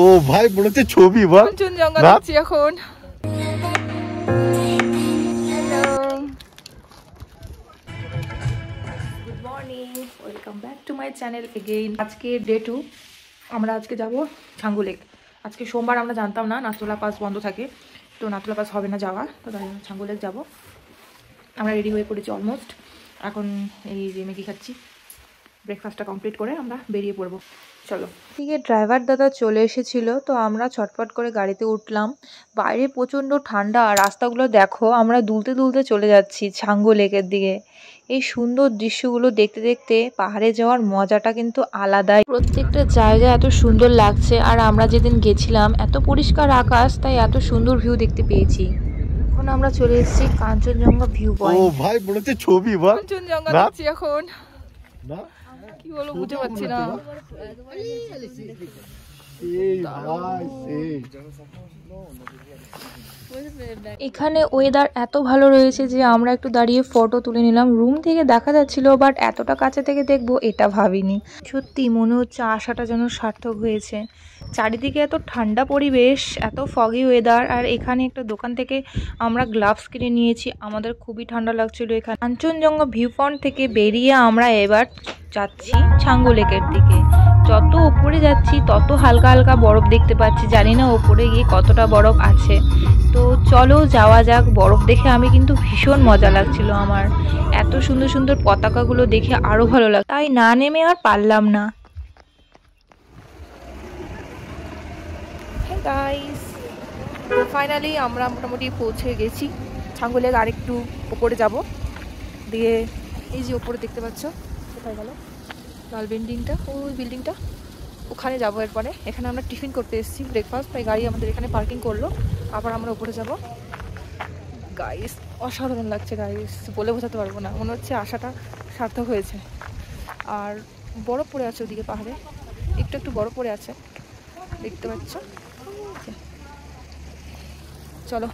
ও ভাই মনে হচ্ছে ছবি বল কাঞ্চনজঙ্ঘা দেখছি এখন। Hello, good morning, welcome back to my channel again. আজকে ডে 2। আমরা আজকে যাব ছাঙ্গু লেক। আজকে সোমবার, আমরা জানতাম না, নাথুলা পাস বন্ধ থাকে, তো নাথুলা পাস হবে না যাওয়া, তো তাই ছাঙ্গু লেক যাবো। আমরা রেডি হয়ে পড়েছি অলমোস্ট। এখন এই যে ম্যাগি খাচ্ছি, ব্রেকফাস্টটা কমপ্লিট করে আমরা বেরিয়ে পড়বো। চলো। দিকে ড্রাইভার দাদা চলে এসেছিল, তো আমরা ছটফট করে গাড়িতে উঠলাম। বাইরে প্রচণ্ড ঠান্ডা, আর রাস্তাগুলো দেখো, আমরা দুলতে দুলতে চলে যাচ্ছি ছাঙ্গু লেকের দিকে। এই সুন্দর দৃশ্যগুলো দেখতে দেখতে পাহাড়ে যাওয়ার মজাটা কিন্তু আলাদাই। প্রত্যেকটা জায়গা এত সুন্দর লাগছে, আর আমরা যেদিন গেছিলাম এত পরিষ্কার আকাশ, তাই এত সুন্দর ভিউ দেখতে পেয়েছি। এখন আমরা চলে এসেছি কাঞ্চনজঙ্ঘা ভিউ পয়েন্ট। ও ভাই মনে হচ্ছে ছবি বল কাঞ্চনজঙ্ঘা দেখছি এখন। না কি বলবো বুঝতে পারছি না। এখানে ওয়েদার এত ভালো রয়েছে যে আমরা একটু দাঁড়িয়ে ফটো তুলে নিলাম। রুম থেকে দেখা যাচ্ছিল, বাট এতটা কাছে থেকে দেখবো এটা ভাবিনি। সত্যি মনে হচ্ছে আশাটা যেন সার্থক হয়েছে। চারিদিকে এত ঠান্ডা পরিবেশ, এত ফগি ওয়েদার, আর এখানে একটা দোকান থেকে আমরা গ্লাভস কিনে নিয়েছি। আমাদের খুবই ঠান্ডা লাগছিল এখানে। কাঞ্চনজঙ্ঘা ভিউ পয়েন্ট থেকে বেরিয়ে আমরা এবার যাচ্ছি ছাঙ্গু লেকের দিকে। যত উপরে যাচ্ছি তত হালকা হালকা বরফ দেখতে পাচ্ছি, জানি না ওপরে গিয়ে কতটা বরফ আছে। তো চলো যাওয়া যাক। বরফ দেখে আমি কিন্তু ভীষণ মজা লাগছিল আমার। এত সুন্দর সুন্দর পতাকাগুলো দেখে আরো ভালো লাগে, তাই না নেমে আর পারলাম না। হ্যাঁ গাইস, তো ফাইনালি আমরা মোটামুটি পৌঁছে গেছি ছাঙ্গু লেক। আর একটু উপরে যাব, দিয়ে এই যে উপরে দেখতে পাচ্ছ, কোথায় গেল লাল বিল্ডিংটা, ওই বিল্ডিংটা, ওখানে যাবো। এরপরে এখানে আমরা টিফিন করতে এসেছি, ব্রেকফাস্ট, তাই গাড়ি আমাদের এখানে পার্কিং করলো। আবার আমরা উপরে যাব। গাইস অসাধারণ লাগছে গাইস, বলে বোঝাতে পারবো না। মনে হচ্ছে আশাটা সার্থক হয়েছে। আর বরফ পড়ে আছে ওদিকে পাহাড়ে, একটু একটু বরফ পড়ে আছে, দেখতে পাচ্ছ। চলো।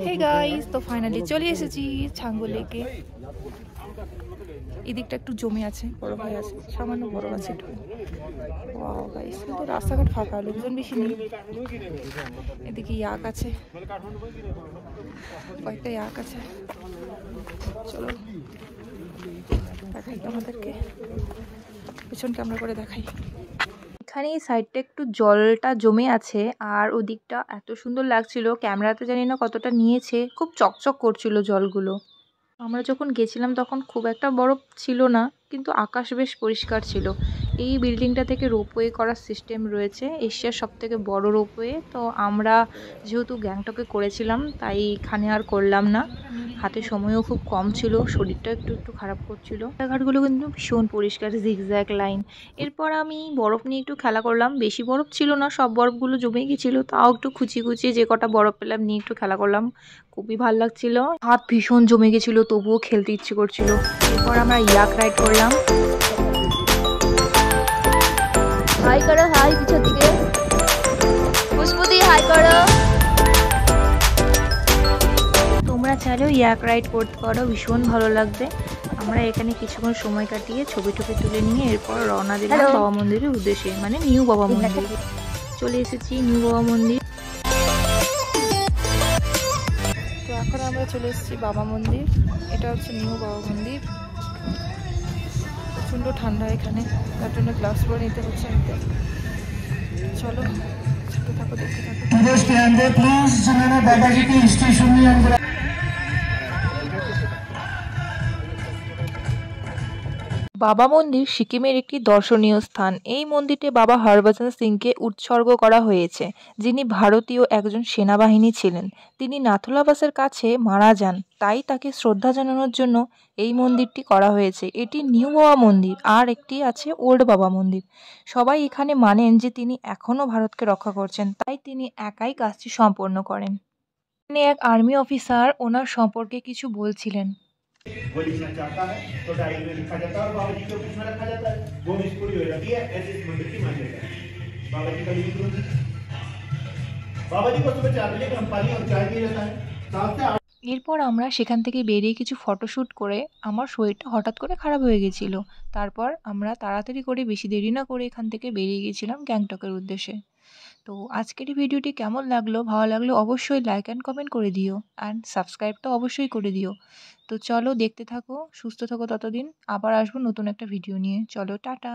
হে গাইস, তো ফাইনালি চলে এসেছি ছাঙ্গু লেকে। এদিকটা একটু জমে আছে, বরফ হয়ে আছে, সামান্য বরফ আছে একটু। ওয়াও গাইস, কিন্তু রাস্তাঘাট ফাঁকা, লোকজন বেশি নেই। এদিকে ইয়াক আছে, কয়েকটা ইয়াক আছে। চলো দেখাই আমাদেরকে, পেছন ক্যামেরা করে দেখাই। এখানে এই সাইডটা একটু জলটা জমে আছে, আর ওদিকটা এত সুন্দর লাগছিল। ক্যামেরাতে জানি না কতটা নিয়েছে, খুব চকচক করছিল জলগুলো। আমরা যখন গেছিলাম তখন খুব একটা বরফ ছিল না, কিন্তু আকাশ বেশ পরিষ্কার ছিল। এই বিল্ডিংটা থেকে রোপওয়ে করার সিস্টেম রয়েছে, এশিয়ার সবথেকে বড় রোপওয়ে। তো আমরা যেহেতু গ্যাংটকে করেছিলাম, তাই এখানে আর করলাম না। হাতে সময়ও খুব কম ছিল, শরীরটা একটু একটু খারাপ করছিল। রাস্তাঘাটগুলো কিন্তু ভীষণ পরিষ্কার, জিগজ্যাগ লাইন। এরপর আমি বরফ নিয়ে একটু খেলা করলাম। বেশি বরফ ছিল না, সব বরফগুলো জমে গেছিলো, তাও একটু খুঁচিয়ে খুঁচিয়ে যে কটা বরফ পেলাম নিয়ে একটু খেলা করলাম। খুবই ভালো লাগছিল। হাত ভীষণ জমে গেছিলো, তবুও খেলতে ইচ্ছে করছিল। এরপর আমরা ইয়াক রাইড করলাম। হাই করো, হাই পিছন দিকে, খুশবুদি হাই করো। তোমরা চাইলেও ইয়াক রাইড করতে পারো, ভীষণ ভালো লাগবে। আমরা এখানে কিছুক্ষণ সময় কাটিয়ে ছবি টবি তুলে নিয়ে এরপর রওনা দিলাম বাবা মন্দিরের উদ্দেশ্যে, মানে নিউ বাবা মন্দির। চলে এসেছি নিউ বাবা মন্দির। তো এখন আমরা চলে এসেছি বাবা মন্দির। এটা হচ্ছে নিউ বাবা মন্দির। প্রচণ্ড ঠান্ডা এখানে, তার জন্য গ্লাভস পরে নিতে হচ্ছে আমাকে। চলো সাথে থাকো, দেখতে থাকো। বাবা মন্দির সিকিমের একটি দর্শনীয় স্থান। এই মন্দিরটি বাবা হরভজন সিংকে উৎসর্গ করা হয়েছে, যিনি ভারতীয় একজন সেনাবাহিনী ছিলেন। তিনি নাথুলা পাসের কাছে মারা যান, তাই তাকে শ্রদ্ধা জানানোর জন্য এই মন্দিরটি করা হয়েছে। এটি নিউ বাবা মন্দির, আর একটি আছে ওল্ড বাবা মন্দির। সবাই এখানে মানেন যে তিনি এখনও ভারতকে রক্ষা করছেন, তাই তিনি একাই কাজটি সম্পন্ন করেন। তিনি এক আর্মি অফিসার ওনার সম্পর্কে কিছু বলছিলেন। वो लिखना चाहता है तो डायरी में लिखा जाता है और बाबा जी के ऑफिस में रखा जाता है। वो मिस पूरी हो जाती है, ऐसे इस मंदिर की मान्यता है। बाबा जी का लिख बाबा जी को सुबह 4 बजे हम पानी और चाय दिया जाता है। 7 से 8 এরপর আমরা সেখান থেকে বেরিয়ে কিছু ফটোশ্যুট করে আমার শরীরটা হঠাৎ করে খারাপ হয়ে গেছিলো। তারপর আমরা তাড়াতাড়ি করে বেশি দেরি না করে এখান থেকে বেরিয়ে গেছিলাম গ্যাংটকের উদ্দেশ্যে। তো আজকের এই ভিডিওটি কেমন লাগলো, ভালো লাগলে অবশ্যই লাইক অ্যান্ড কমেন্ট করে দিও অ্যান্ড সাবস্ক্রাইব তো অবশ্যই করে দিও। তো চলো দেখতে থাকো, সুস্থ থাকো ততদিন। আবার আসবো নতুন একটা ভিডিও নিয়ে। চলো টাটা।